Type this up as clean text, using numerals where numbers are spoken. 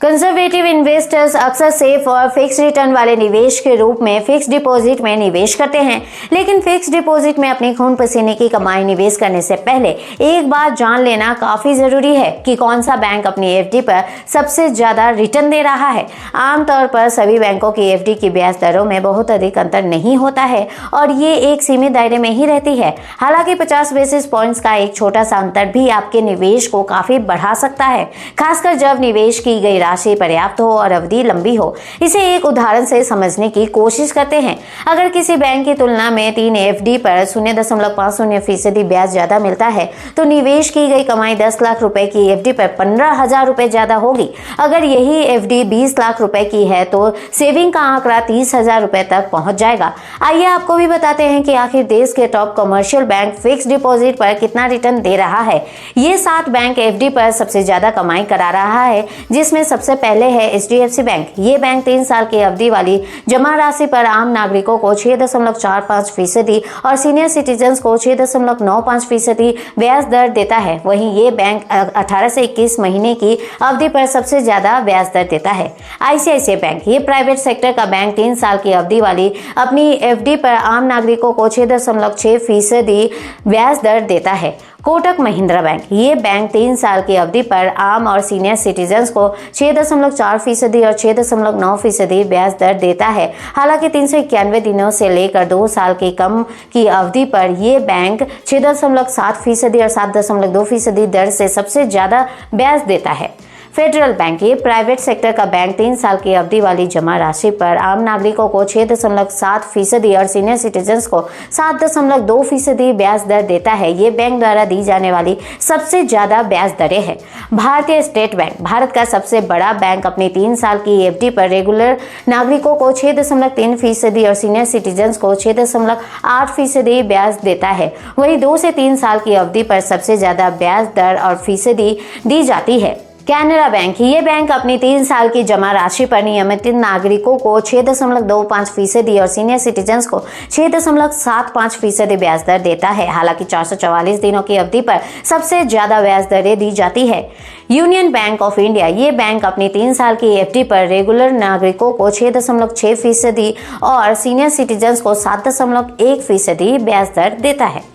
Conservative investors अक्सर safe और fix return वाले निवेश के रूप में फिक्स डिपॉजिट में निवेश करते हैं, लेकिन फिक्स डिपॉजिट में अपने खून पसीने की कमाई निवेश करने से पहले एक बात जान लेना काफी जरूरी है कि कौन सा बैंक अपनी एफडी पर सबसे ज्यादा रिटर्न दे रहा है। आमतौर पर सभी बैंकों की एफडी की ब्याज दरों में बहुत अधिक अंतर नहीं होता है और ये एक सीमित दायरे में ही रहती है। हालांकि 50 बेसिस पॉइंट्स का एक छोटा सा अंतर भी आपके निवेश को काफी बढ़ा सकता है, खासकर जब निवेश की गई राशि पर्याप्त हो और अवधि लंबी हो। इसे एक उदाहरण से समझने की कोशिश करते हैं। अगर किसी बैंक की तुलना में 3 एफडी पर 0.50% ब्याज ज्यादा मिलता है तो निवेश की गई कमाई 10 लाख रुपए की एफडी पर 15,000 रुपए ज्यादा होगी। अगर यही एफडी 20 लाख रुपए की है तो सेविंग का आंकड़ा 30,000 रुपए तक पहुंच जाएगा। आइए आपको भी बताते हैं कि आखिर देश के top commercial bank fix deposit पर कितना रिटर्न दे रहा है। ये 7 बैंक एफडी पर सबसे ज्यादा कमाई करा रहा है, जिसमें सबसे पहले है एचडीएफसी बैंक। ये बैंक 3 साल की अवधि वाली जमा राशि पर आम नागरिकों को 6.45% और सीनियर सिटीजन को 6.95% ब्याज दर देता है। वहीं ये बैंक 18 से 21 महीने की अवधि पर सबसे ज्यादा ब्याज दर देता है। आईसीआईसीआई बैंक, ये प्राइवेट सेक्टर का बैंक 3 साल की अवधि वाली अपनी एफडी पर आम नागरिकों को 6.6% ब्याज दर देता है। कोटक महिंद्रा बैंक, ये बैंक 3 साल की अवधि पर आम और सीनियर सिटीजन्स को 6.4% और 6.9% ब्याज दर देता है। हालांकि 391 दिनों से लेकर 2 साल की कम की अवधि पर यह बैंक 6.7% और 7.2% दर से सबसे ज्यादा ब्याज देता है। फेडरल बैंक, ये प्राइवेट सेक्टर का बैंक 3 साल की अवधि वाली जमा राशि पर आम नागरिकों को 6.7% और सीनियर सिटीजन्स को 7.2% ब्याज दर देता है। ये बैंक द्वारा दी जाने वाली सबसे ज्यादा ब्याज दरें हैं। भारतीय स्टेट बैंक, भारत का सबसे बड़ा बैंक, अपनी 3 साल की एफडी पर रेगुलर नागरिकों को 6.3% और सीनियर सिटीजन्स को 6.8% ब्याज देता है। वही 2 से 3 साल की अवधि पर सबसे ज्यादा ब्याज दर और फीसदी दी जाती है। कैनरा बैंक, ये बैंक अपनी 3 साल की जमा राशि पर नियमित नागरिकों को 6.25% और सीनियर सिटीजन्स को 6.75% ब्याज दर देता है। हालांकि 444 दिनों की अवधि पर सबसे ज्यादा ब्याज दरें दी जाती है। यूनियन बैंक ऑफ इंडिया, ये बैंक अपनी 3 साल की एफडी पर रेगुलर नागरिकों को 6.6% और सीनियर सिटीजन्स को 7.1% ब्याज दर देता है।